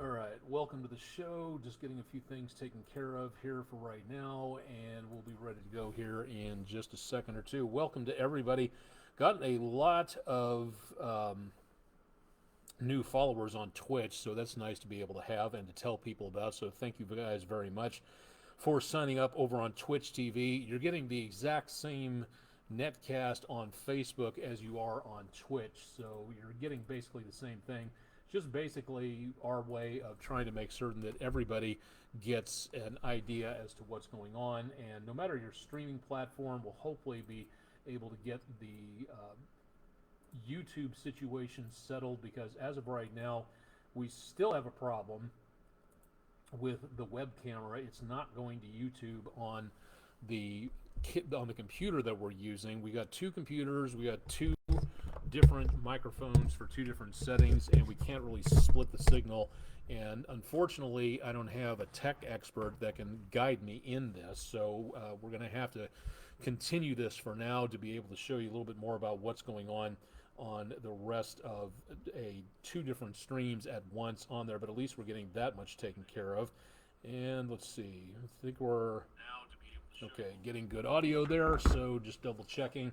All right, welcome to the show. Just getting a few things taken care of here for right now, and we'll be ready to go here in just a second or two. Welcome to everybody. Got a lot of new followers on Twitch, so that's nice to be able to have and to tell people about. So thank you guys very much for signing up over on Twitch TV. You're getting the exact same netcast on Facebook as you are on Twitch, so you're getting basically the same thing. Just basically our way of trying to make certain that everybody gets an idea as to what's going on, and no matter your streaming platform, we'll hopefully be able to get the YouTube situation settled, because as of right now we still have a problem with the web camera. It's not going to YouTube on the computer that we're using. We got two computers, we got two different microphones for two different settings, and we can't really split the signal. And unfortunately, I don't have a tech expert that can guide me in this, so we're going to have to continue this for now to be able to show you a little bit more about what's going on the rest of two different streams at once on there. But at least we're getting that much taken care of. And let's see, I think we're okay, getting good audio there, so just double checking.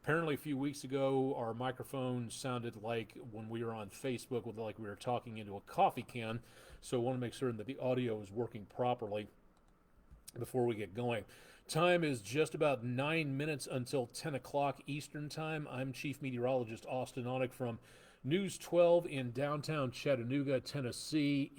Apparently a few weeks ago our microphone sounded like when we were on Facebook, like we were talking into a coffee can, so I want to make certain that the audio is working properly before we get going. Time is just about 9 minutes until 10 o'clock Eastern Time. I'm Chief Meteorologist Austin Onek from News 12 in downtown Chattanooga, Tennessee,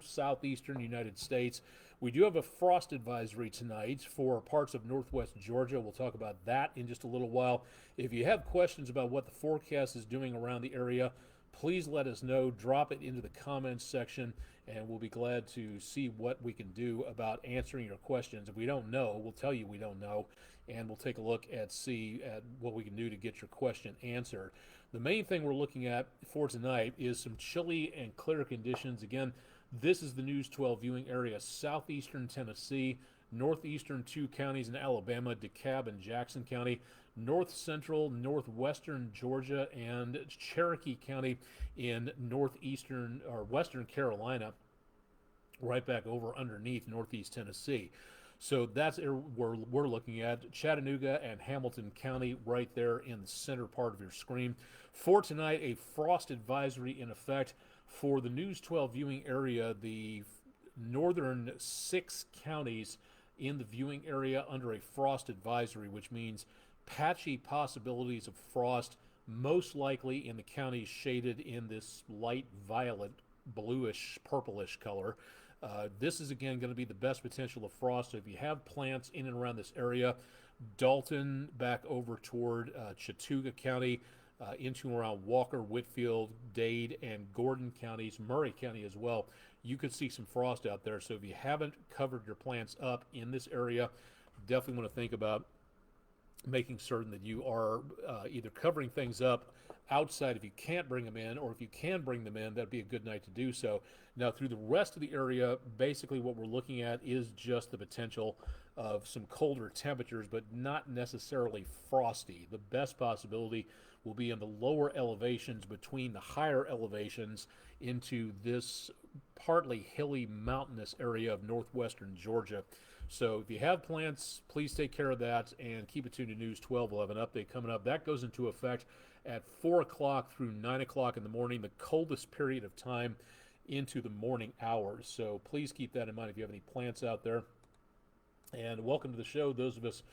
southeastern United States. We do have a frost advisory tonight for parts of northwest Georgia. We'll talk about that in just a little while. If you have questions about what the forecast is doing around the area, please let us know. Drop it into the comments section, and we'll be glad to see what we can do about answering your questions. If we don't know, we'll tell you we don't know, and we'll take a look at what we can do to get your question answered. The main thing we're looking at for tonight is some chilly and clear conditions. Again, this is the News 12 viewing area: southeastern Tennessee, northeastern two counties in Alabama, DeKalb and Jackson County, north central, northwestern Georgia, and Cherokee County in northeastern or western Carolina, right back over underneath northeast Tennessee. So that's where we're looking at. Chattanooga and Hamilton County right there in the center part of your screen. For tonight, a frost advisory in effect for the News 12 viewing area, the northern 6 counties in the viewing area under a frost advisory, which means patchy possibilities of frost, most likely in the counties shaded in this light violet, bluish, purplish color. This is again going to be the best potential of frost. So if you have plants in and around this area, Dalton back over toward Chattooga County, into and around Walker, Whitfield, Dade, and Gordon counties, Murray County as well, you could see some frost out there. So if you haven't covered your plants up in this area, definitely want to think about making certain that you are either covering things up outside if you can't bring them in, or if you can bring them in, that'd be a good night to do so. Now, through the rest of the area, basically what we're looking at is just the potential of some colder temperatures, but not necessarily frosty. The best possibility will be in the lower elevations between the higher elevations into this partly hilly mountainous area of northwestern Georgia. So if you have plants, please take care of that and keep it tuned to News 12. We'll have an update coming up. That goes into effect at 4 o'clock through 9 o'clock in the morning, the coldest period of time into the morning hours. So please keep that in mind if you have any plants out there. And welcome to the show. Those of us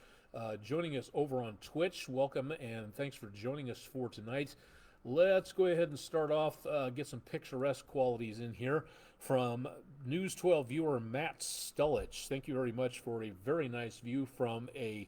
joining us over on Twitch, welcome, and thanks for joining us for tonight. Let's go ahead and start off, get some picturesque qualities in here from News 12 viewer Matt Stullich. Thank you very much for a very nice view from a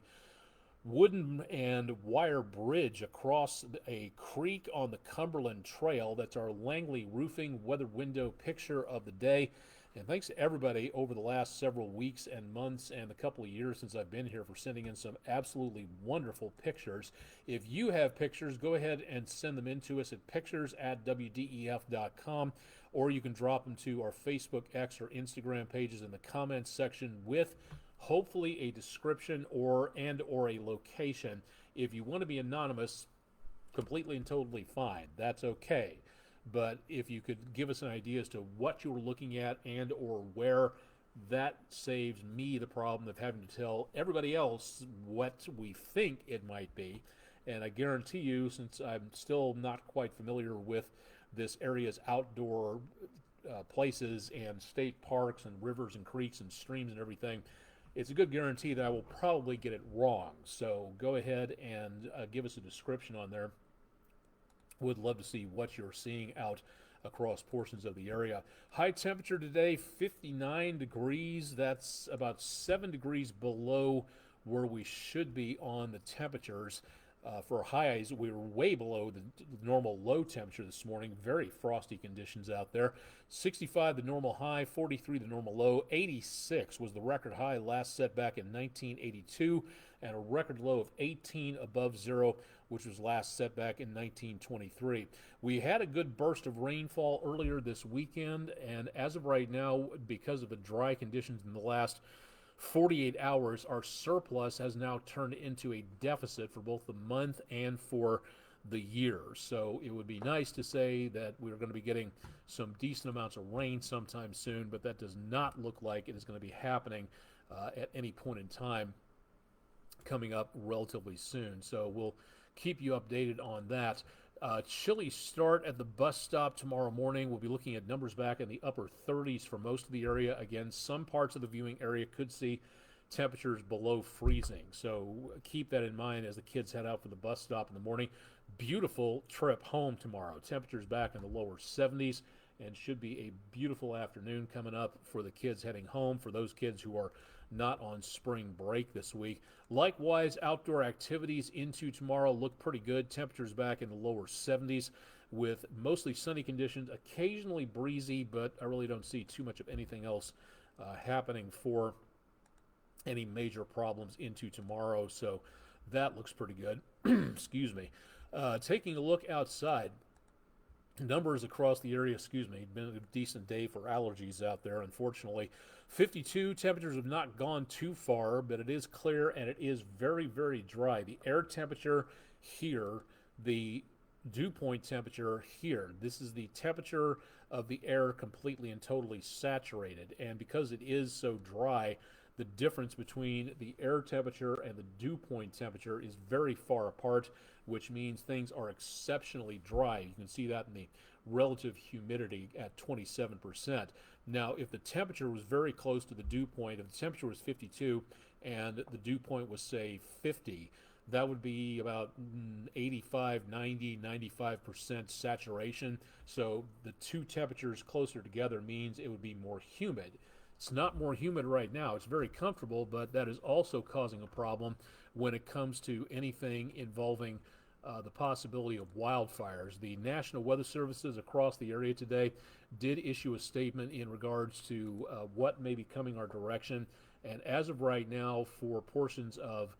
wooden and wire bridge across a creek on the Cumberland Trail. That's our Langley Roofing weather window picture of the day. And thanks to everybody over the last several weeks and months and a couple of years since I've been here for sending in some absolutely wonderful pictures. If you have pictures, go ahead and send them in to us at pictures@wdef.com, or you can drop them to our Facebook, X, or Instagram pages in the comments section with hopefully a description or a location. If you want to be anonymous, completely and totally fine. That's okay. but if you could give us an idea as to what you were looking at and or where, that saves me the problem of having to tell everybody else what we think it might be. And I guarantee you, since I'm still not quite familiar with this area's outdoor places and state parks and rivers and creeks and streams and everything, it's a good guarantee that I will probably get it wrong. So go ahead and give us a description on there. Would love to see what you're seeing out across portions of the area. High temperature today, 59 degrees. That's about 7 degrees below where we should be on the temperatures. For highs, we were way below the normal low temperature this morning. Very frosty conditions out there. 65 the normal high, 43 the normal low, 86 was the record high last set back in 1982, and a record low of 18 above zero, which was last set back in 1923. We had a good burst of rainfall earlier this weekend, and as of right now, because of the dry conditions in the last 48 hours, our surplus has now turned into a deficit for both the month and for the year. So it would be nice to say that we're going to be getting some decent amounts of rain sometime soon, but that does not look like it is going to be happening at any point in time coming up relatively soon. So we'll keep you updated on that. Chilly start at the bus stop tomorrow morning. We'll be looking at numbers back in the upper 30s for most of the area. Again, some parts of the viewing area could see temperatures below freezing. So keep that in mind as the kids head out for the bus stop in the morning. Beautiful trip home tomorrow. Temperatures back in the lower 70s, and should be a beautiful afternoon coming up for the kids heading home, for those kids who are not on spring break this week. Likewise, outdoor activities into tomorrow look pretty good. Temperatures back in the lower 70s with mostly sunny conditions, occasionally breezy, but I really don't see too much of anything else happening for any major problems into tomorrow. So that looks pretty good. Excuse me. Taking a look outside, numbers across the area, been a decent day for allergies out there, unfortunately. 52, temperatures have not gone too far, but it is clear and it is very, very dry. The air temperature here, the dew point temperature here, this is the temperature of the air completely and totally saturated. And because it is so dry, the difference between the air temperature and the dew point temperature is very far apart, which means things are exceptionally dry. You can see that in the relative humidity at 27%. Now, if the temperature was very close to the dew point, if the temperature was 52 and the dew point was, say, 50, that would be about 85, 90, 95% saturation. So the two temperatures closer together means it would be more humid. It's not more humid right now. It's very comfortable, but that is also causing a problem when it comes to anything involving the possibility of wildfires. The National Weather Services across the area today did issue a statement in regards to what may be coming our direction. And as of right now, for portions of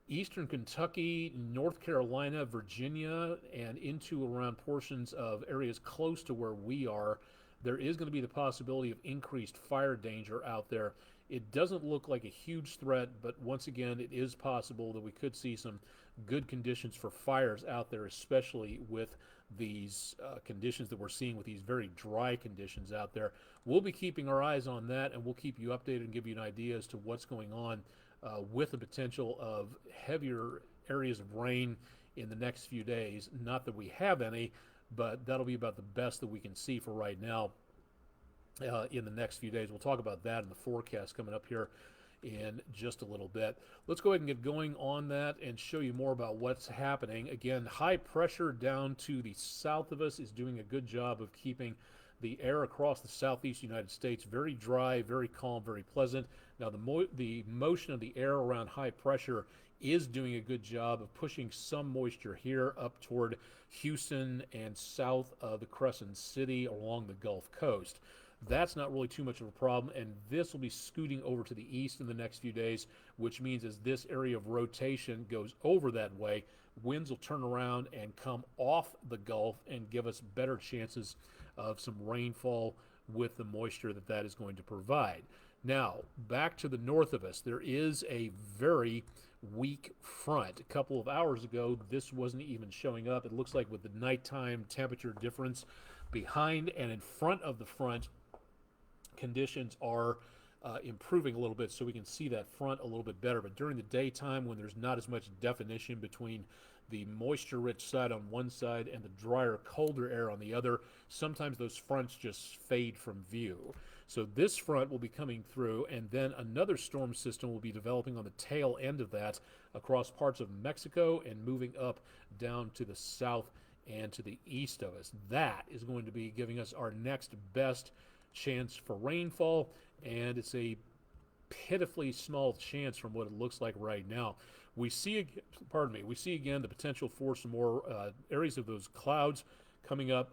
eastern Kentucky, North Carolina, Virginia, and into around portions of areas close to where we are, there is going to be the possibility of increased fire danger out there. It doesn't look like a huge threat, but once again, it is possible that we could see some good conditions for fires out there, especially with these conditions that we're seeing with these very dry conditions out there. We'll be keeping our eyes on that, and we'll keep you updated and give you an idea as to what's going on with the potential of heavier areas of rain in the next few days. Not that we have any, but that'll be about the best that we can see for right now in the next few days. We'll talk about that in the forecast coming up here in just a little bit. Let's go ahead and get going on that and show you more about what's happening. Again, high pressure down to the south of us is doing a good job of keeping the air across the southeast United States very dry, very calm, very pleasant. Now, the motion of the air around high pressure is doing a good job of pushing some moisture here up toward Houston and south of the Crescent City along the Gulf Coast. That's not really too much of a problem, and this will be scooting over to the east in the next few days, which means as this area of rotation goes over that way, winds will turn around and come off the Gulf and give us better chances of some rainfall with the moisture that that is going to provide. Now, back to the north of us, there is a very weak front. A couple of hours ago, this wasn't even showing up. It looks like with the nighttime temperature difference behind and in front of the front, conditions are improving a little bit, so we can see that front a little bit better. But during the daytime, when there's not as much definition between the moisture-rich side on one side and the drier, colder air on the other, sometimes those fronts just fade from view. So this front will be coming through, and then another storm system will be developing on the tail end of that across parts of Mexico and moving up down to the south and to the east of us. That is going to be giving us our next best chance for rainfall, and it's a pitifully small chance from what it looks like right now. We see again the potential for some more areas of those clouds coming up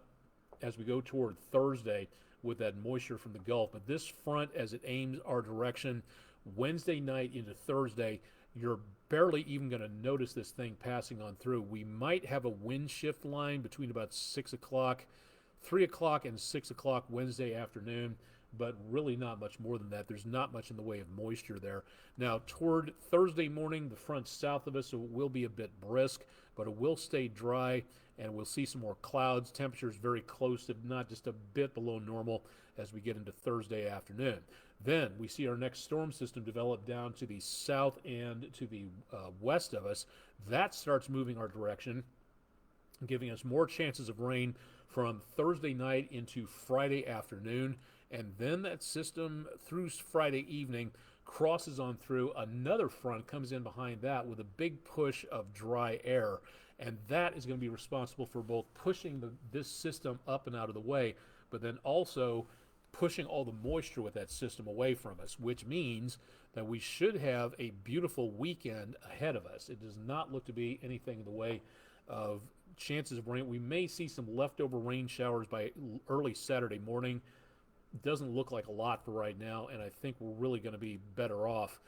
as we go toward Thursday with that moisture from the Gulf. But this front, as it aims our direction Wednesday night into Thursday, you're barely even going to notice this thing passing on through. We might have a wind shift line between about 6 o'clock, 3 o'clock and 6 o'clock Wednesday afternoon, but really not much more than that. There's not much in the way of moisture there. Now, toward Thursday morning, the front south of us will be a bit brisk, but it will stay dry, and we'll see some more clouds. Temperatures very close, if not just a bit below normal, as we get into Thursday afternoon. Then we see our next storm system develop down to the south and to the west of us. That starts moving our direction, giving us more chances of rain from Thursday night into Friday afternoon. And then that system through Friday evening crosses on through. Another front comes in behind that with a big push of dry air. And that is going to be responsible for both pushing this system up and out of the way, but then also pushing all the moisture with that system away from us, which means that we should have a beautiful weekend ahead of us. It does not look to be anything in the way of chances of rain. We may see some leftover rain showers by early Saturday morning. It doesn't look like a lot for right now, and I think we're really going to be better off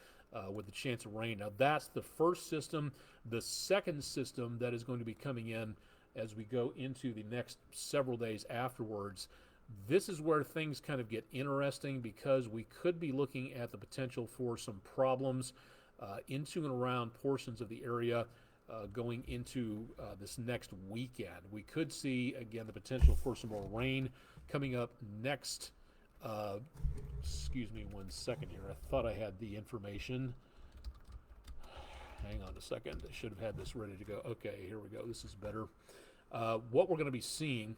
with the chance of rain. Now, that's the first system. The second system that is going to be coming in as we go into the next several days afterwards, this is where things kind of get interesting, because we could be looking at the potential for some problems into and around portions of the area going into this next weekend. We could see, again, the potential for some more rain coming up next. Excuse me 1 second here. I thought I had the information. Hang on a second. I should have had this ready to go. Okay, here we go. This is better. What we're going to be seeing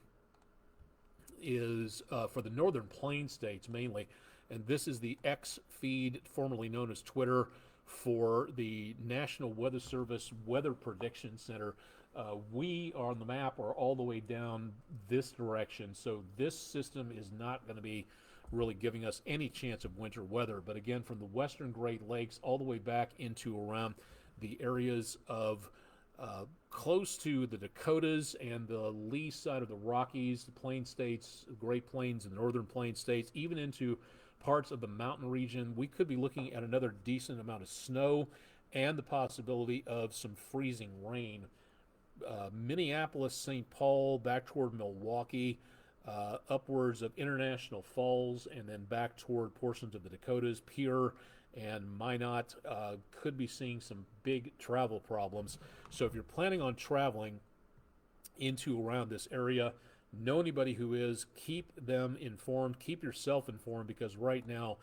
is for the northern plain states mainly, and this is the X feed, formerly known as Twitter, for the National Weather Service Weather Prediction Center. We on the map are all the way down this direction, so this system is not going to be really giving us any chance of winter weather. But again, from the western Great Lakes all the way back into around the areas of close to the Dakotas and the lee side of the Rockies, the Plain States, Great Plains, and Northern Plain States, even into parts of the mountain region, we could be looking at another decent amount of snow and the possibility of some freezing rain. Minneapolis, St. Paul, back toward Milwaukee, upwards of International Falls, and then back toward portions of the Dakotas, Pierre and Minot, could be seeing some big travel problems. So if you're planning on traveling into around this area, know anybody who is, keep them informed, keep yourself informed, because right now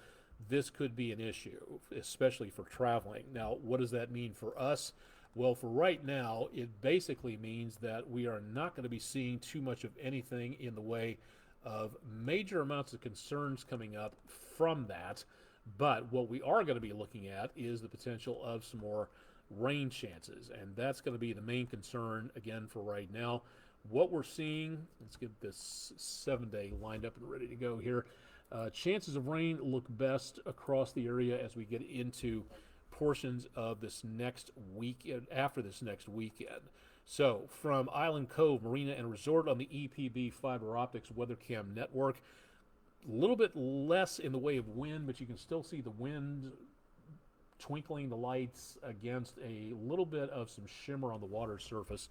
this could be an issue, especially for traveling. Now, what does that mean for us? Well, for right now, it basically means that we are not going to be seeing too much of anything in the way of major amounts of concerns coming up from that. But what we are going to be looking at is the potential of some more rain chances, and that's going to be the main concern, again, for right now. What we're seeing, let's get this 7-day lined up and ready to go here. Chances of rain look best across the area as we get into portions of this next weekend, after this next weekend. So from Island Cove Marina and Resort on the EPB Fiber Optics WeatherCam network, a little bit less in the way of wind, but you can still see the wind twinkling the lights against a little bit of some shimmer on the water surface,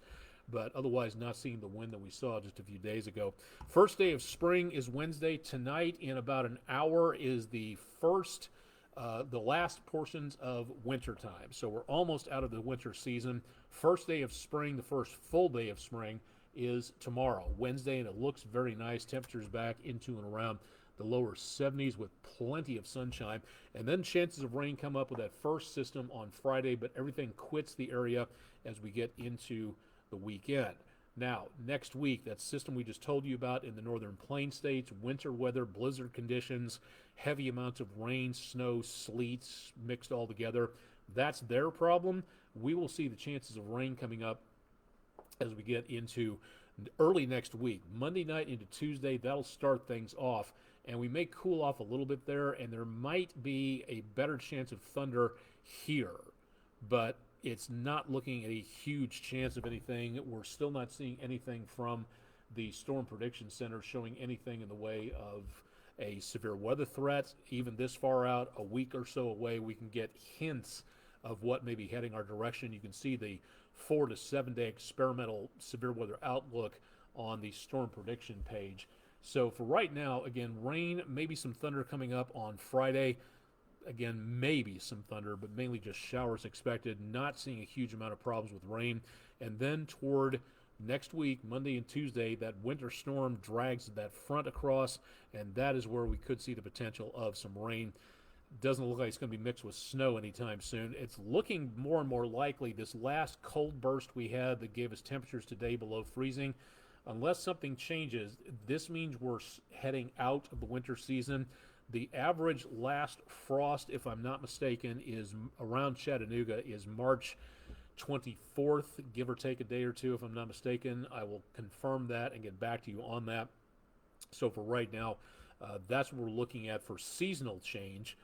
but otherwise not seeing the wind that we saw just a few days ago. First day of spring is Wednesday. Tonight, in about an hour, is the first the last portions of winter time. So we're almost out of the winter season. First day of spring, the first full day of spring, is tomorrow, Wednesday, and it looks very nice. Temperatures back into and around the lower 70s with plenty of sunshine. And then chances of rain come up with that first system on Friday, but everything quits the area as we get into the weekend. Now, next week, that system we just told you about in the northern plain states, winter weather, blizzard conditions, heavy amounts of rain, snow, sleet mixed all together. That's their problem. We will see the chances of rain coming up as we get into early next week. Monday night into Tuesday, that'll start things off, and we may cool off a little bit there, and there might be a better chance of thunder here, but it's not looking at a huge chance of anything. We're still not seeing anything from the Storm Prediction Center showing anything in the way of a severe weather threat. Even this far out, a week or so away, we can get hints of what may be heading our direction. You can see the 4 to 7 day experimental severe weather outlook on the storm prediction page. So for right now, again, rain, maybe some thunder coming up on Friday. Again, maybe some thunder, but mainly just showers expected. Not seeing a huge amount of problems with rain. And then toward next week, Monday and Tuesday, that winter storm drags that front across, and that is where we could see the potential of some rain. Doesn't look like it's going to be mixed with snow anytime soon. It's looking more and more likely this last cold burst we had that gave us temperatures today below freezing. Unless something changes, this means we're heading out of the winter season. The average last frost, if I'm not mistaken, is around Chattanooga is March 24th, give or take a day or two, if I'm not mistaken. I will confirm that and get back to you on that. So for right now, that's what we're looking at for seasonal change.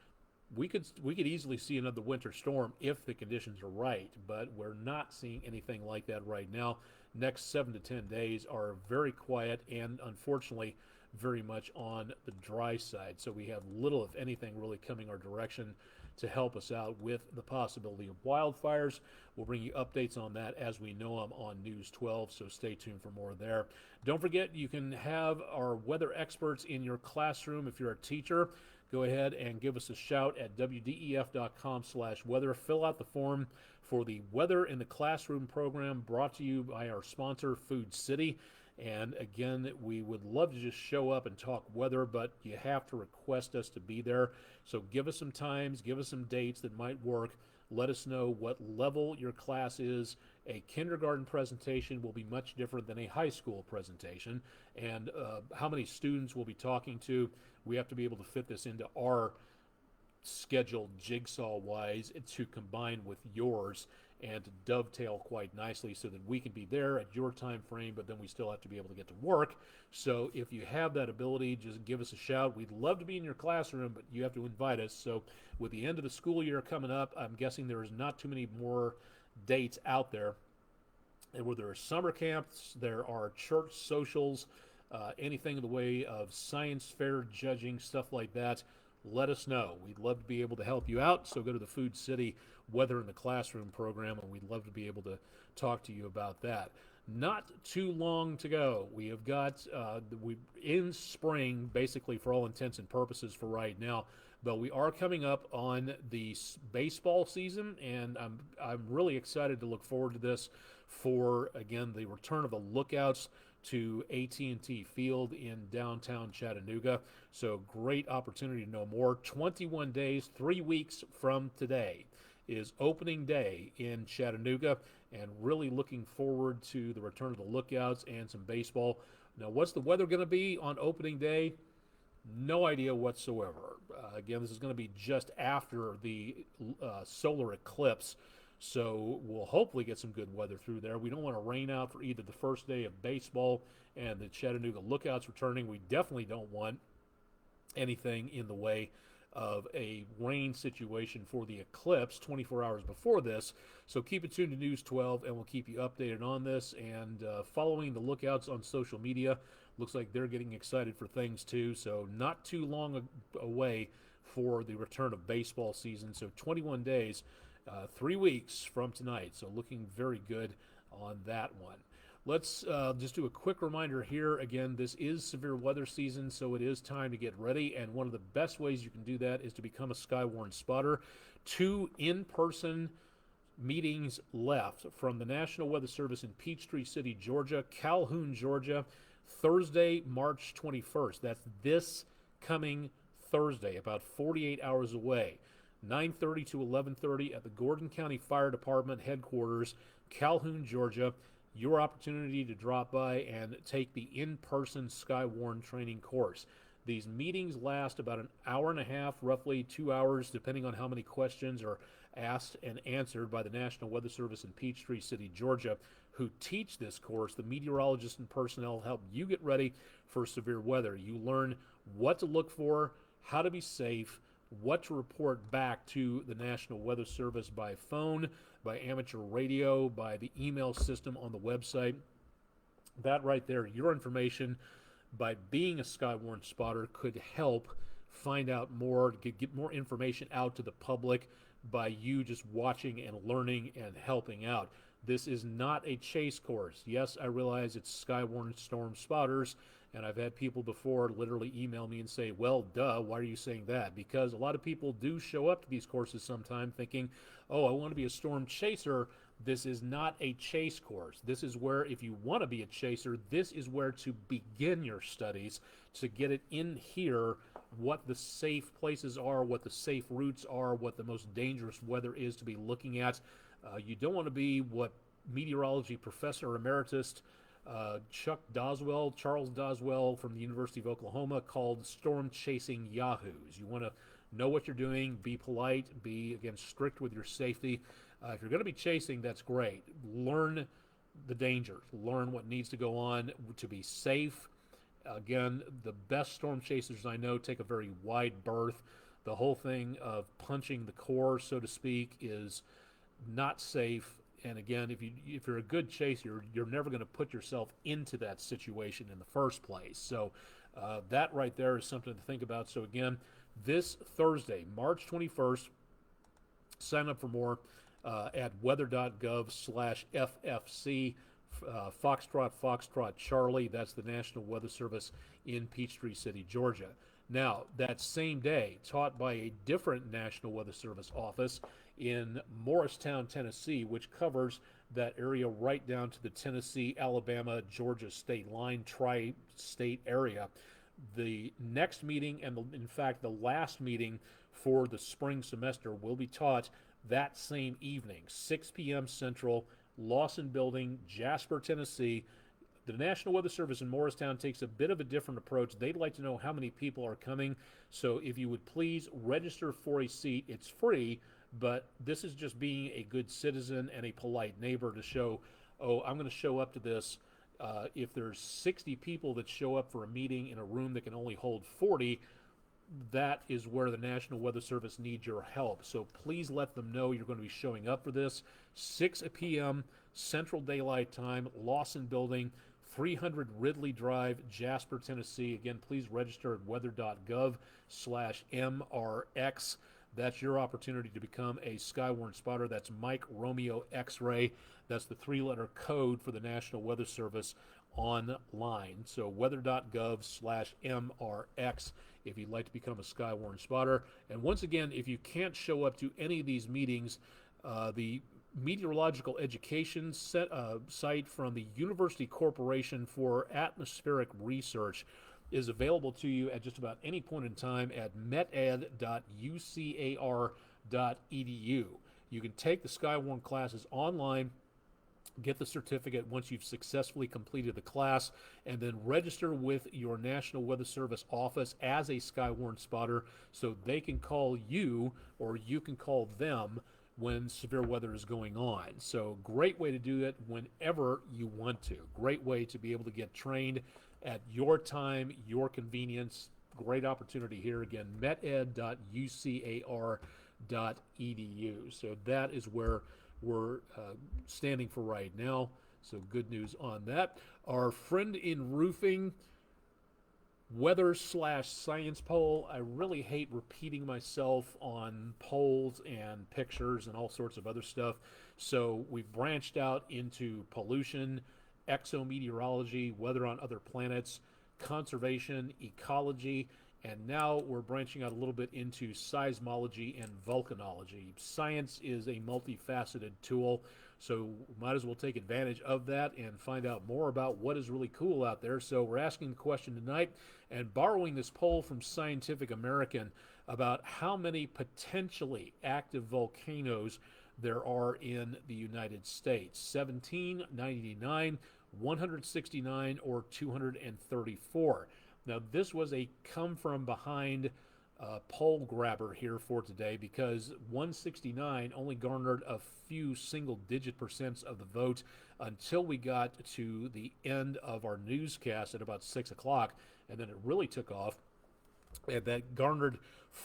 We could easily see another winter storm if the conditions are right, but we're not seeing anything like that right now. Next 7 to 10 days are very quiet and unfortunately very much on the dry side. So we have little, if anything, really coming our direction to help us out with the possibility of wildfires. We'll bring you updates on that as we know them on News 12, so stay tuned for more there. Don't forget, you can have our weather experts in your classroom. If you're a teacher, go ahead and give us a shout at wdef.com/weather. Fill out the form for the Weather in the Classroom program brought to you by our sponsor, Food City. And again, we would love to just show up and talk weather, but you have to request us to be there. So give us some times, give us some dates that might work. Let us know what level your class is. A kindergarten presentation will be much different than a high school presentation. And how many students we'll be talking to, we have to be able to fit this into our schedule jigsaw-wise to combine with yours and to dovetail quite nicely so that we can be there at your time frame, but then we still have to be able to get to work. So if you have that ability, just give us a shout. We'd love to be in your classroom, but you have to invite us. So with the end of the school year coming up, I'm guessing there is not too many more dates out there. And where there are summer camps, there are church socials, anything in the way of science fair judging, stuff like that, let us know. We'd love to be able to help you out. So go to the Food City Weather in the Classroom program, and we'd love to be able to talk to you about that. Not too long to go. We have got we in spring, basically for all intents and purposes for right now. But we are coming up on the baseball season, and I'm really excited to look forward to this for, again, the return of the Lookouts to AT&T Field in downtown Chattanooga. So great opportunity to know more. 21 days, 3 weeks from today is opening day in Chattanooga, and really looking forward to the return of the Lookouts and some baseball. Now, what's the weather going to be on opening day? No idea whatsoever. Again, this is going to be just after the solar eclipse, so we'll hopefully get some good weather through there. We don't want to rain out for either the first day of baseball and the Chattanooga Lookouts returning. We definitely don't want anything in the way of a rain situation for the eclipse 24 hours before this. So keep it tuned to News 12, and we'll keep you updated on this. And following the Lookouts on social media, looks like they're getting excited for things too. So not too long away for the return of baseball season. So 21 days, 3 weeks from tonight. So looking very good on that one. Let's just do a quick reminder here. Again, this is severe weather season, so it is time to get ready. And one of the best ways you can do that is to become a Skywarn spotter. 2 in-person meetings left from the National Weather Service in Peachtree City, Georgia, Calhoun, Georgia, Thursday, March 21st. That's this coming Thursday, about 48 hours away. 9:30 to 11:30 at the Gordon County Fire Department headquarters, Calhoun, Georgia. Your opportunity to drop by and take the in-person Skywarn training course. These meetings last about an hour and a half, roughly 2 hours, depending on how many questions are asked and answered by the National Weather Service in Peachtree City, Georgia, who teach this course. The meteorologists and personnel help you get ready for severe weather. You learn what to look for, how to be safe, what to report back to the National Weather Service by phone, by amateur radio, by the email system on the website. That right there, your information by being a Skywarn spotter could help find out more, get more information out to the public by you just watching and learning and helping out. This is not a chase course. Yes, I realize it's Skywarn Storm Spotters, and I've had people before literally email me and say, well, duh, why are you saying that? Because a lot of people do show up to these courses sometime thinking, oh, I want to be a storm chaser. This is not a chase course. This is where, if you want to be a chaser, this is where to begin your studies, to get it in here, what the safe places are, what the safe routes are, what the most dangerous weather is to be looking at. You don't want to be what meteorology professor emeritus Charles Doswell from the University of Oklahoma called storm chasing yahoos. You want to know what you're doing, be polite, be, again, strict with your safety. If you're going to be chasing, that's great. Learn the dangers. Learn what needs to go on to be safe. Again, the best storm chasers I know take a very wide berth. The whole thing of punching the core, so to speak, is not safe. And again, if you're a good chaser, you're never going to put yourself into that situation in the first place. So that right there is something to think about. So again, this Thursday, March 21st, sign up for more at weather.gov/FFC, Foxtrot Charlie. That's the National Weather Service in Peachtree City, Georgia. Now, that same day, taught by a different National Weather Service office in Morristown, Tennessee, which covers that area right down to the Tennessee, Alabama, Georgia state line, tri-state area. The next meeting, and in fact the last meeting for the spring semester, will be taught that same evening, 6 p.m. Central, Lawson Building, Jasper, Tennessee. The National Weather Service in Morristown takes a bit of a different approach. They'd like to know how many people are coming. So if you would please register for a seat. It's free, but this is just being a good citizen and a polite neighbor to show, oh, I'm going to show up to this. If there's 60 people that show up for a meeting in a room that can only hold 40, that is where the National Weather Service needs your help. So please let them know you're going to be showing up for this. 6 p.m. Central Daylight Time, Lawson Building, 300 Ridley Drive, Jasper, Tennessee. Again, please register at weather.gov/MRX. That's your opportunity to become a Skywarn spotter. That's Mike Romeo X-Ray. That's the 3-letter code for the National Weather Service online. So weather.gov/MRX if you'd like to become a Skywarn spotter. And once again, if you can't show up to any of these meetings, the Meteorological Education site from the University Corporation for Atmospheric Research is available to you at just about any point in time at meted.ucar.edu. You can take the Skywarn classes online, get the certificate once you've successfully completed the class, and then register with your National Weather Service office as a Skywarn spotter so they can call you or you can call them when severe weather is going on. So great way to do it whenever you want to. Great way to be able to get trained at your time, your convenience. Great opportunity here. Again, meted.ucar.edu. So that is where we're standing for right now. So good news on that. Our friend in roofing, weather/science poll. I really hate repeating myself on polls and pictures and all sorts of other stuff. So we've branched out into pollution exometeorology, weather on other planets, conservation, ecology, and now we're branching out a little bit into seismology and volcanology. Science is a multifaceted tool, so might as well take advantage of that and find out more about what is really cool out there. So we're asking the question tonight and borrowing this poll from Scientific American about how many potentially active volcanoes there are in the United States. 17, 99, 169, or 234. Now, this was a come from behind poll grabber here for today because 169 only garnered a few single digit percents of the vote until we got to the end of our newscast at about 6 o'clock, and then it really took off. And that garnered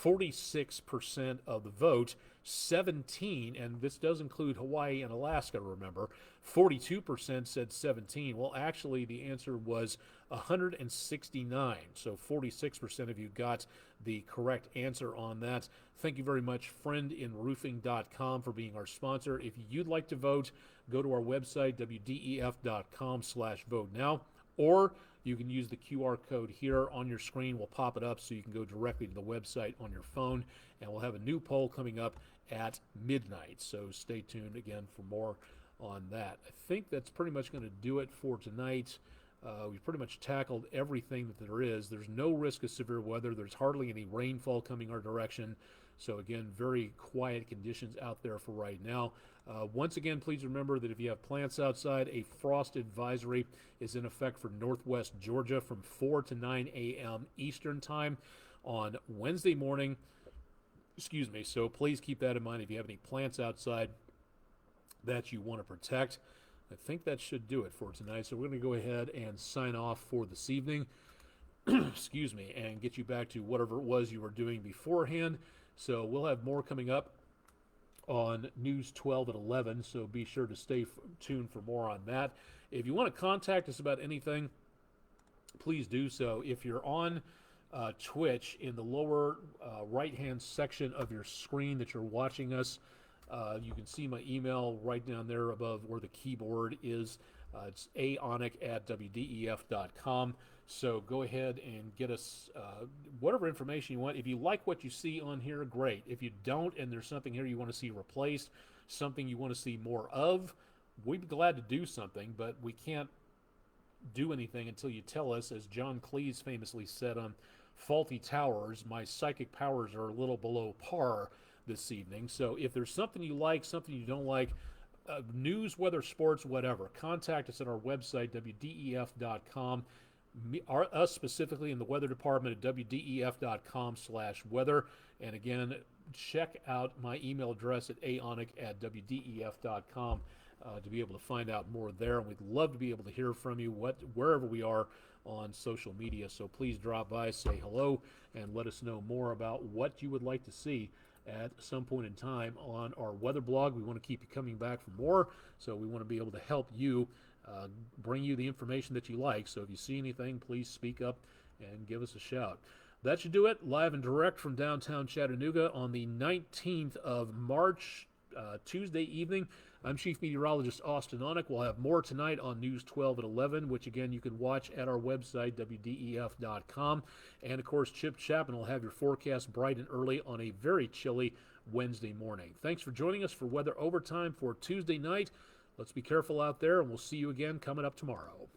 46% of the vote. 17, and this does include Hawaii and Alaska, remember, 42% said 17. Well, actually, the answer was 169. So 46% of you got the correct answer on that. Thank you very much, friendinroofing.com, for being our sponsor. If you'd like to vote, go to our website, wdef.com/vote now, or you can use the QR code here on your screen. We'll pop it up so you can go directly to the website on your phone, and we'll have a new poll coming up at midnight. So stay tuned again for more on that. I think that's pretty much going to do it for tonight. We've pretty much tackled everything that there is. There's no risk of severe weather. There's hardly any rainfall coming our direction. So again, very quiet conditions out there for right now. Once again, please remember that if you have plants outside, a frost advisory is in effect for northwest Georgia from 4 to 9 a.m. Eastern time on Wednesday morning. Excuse me. So please keep that in mind if you have any plants outside that you want to protect. I think that should do it for tonight. So we're going to go ahead and sign off for this evening. Excuse me, and get you back to whatever it was you were doing beforehand. So we'll have more coming up on News 12 at 11, so be sure to stay tuned for more on that. If you want to contact us about anything, please do so. If you're on Twitch, in the lower right-hand section of your screen that you're watching us, you can see my email right down there above where the keyboard is. It's aonic@wdef.com. So go ahead and get us whatever information you want. If you like what you see on here, great. If you don't and there's something here you want to see replaced, something you want to see more of, we'd be glad to do something, but we can't do anything until you tell us. As John Cleese famously said on Faulty Towers, my psychic powers are a little below par this evening. So if there's something you like, something you don't like, news, weather, sports, whatever, contact us at our website, wdef.com. Us specifically in the weather department at wdef.com/weather. And again, check out my email address at aonic@wdef.com to be able to find out more there. And we'd love to be able to hear from you wherever we are on social media. So please drop by, say hello, and let us know more about what you would like to see at some point in time on our weather blog. We want to keep you coming back for more, so we want to be able to help you bring you the information that you like. So if you see anything, please speak up and give us a shout. That should do it. Live and direct from downtown Chattanooga on the 19th of March, Tuesday evening. I'm Chief Meteorologist Austin Onick. We'll have more tonight on News 12 at 11, which again you can watch at our website, wdef.com. And of course, Chip Chapman will have your forecast bright and early on a very chilly Wednesday morning. Thanks for joining us for Weather Overtime for Tuesday night. Let's be careful out there, and we'll see you again coming up tomorrow.